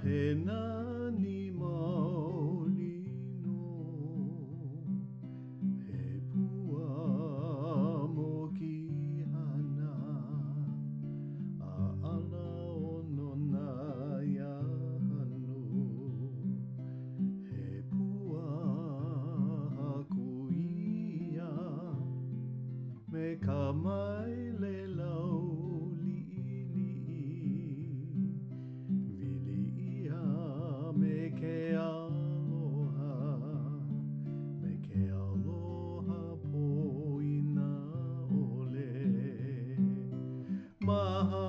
Mahena ni maoli no he pua mo ki hana a ala ono na ia hanu he pua haku ia me ka mai le lau me ke aloha, me ke aloha poina ole. Maha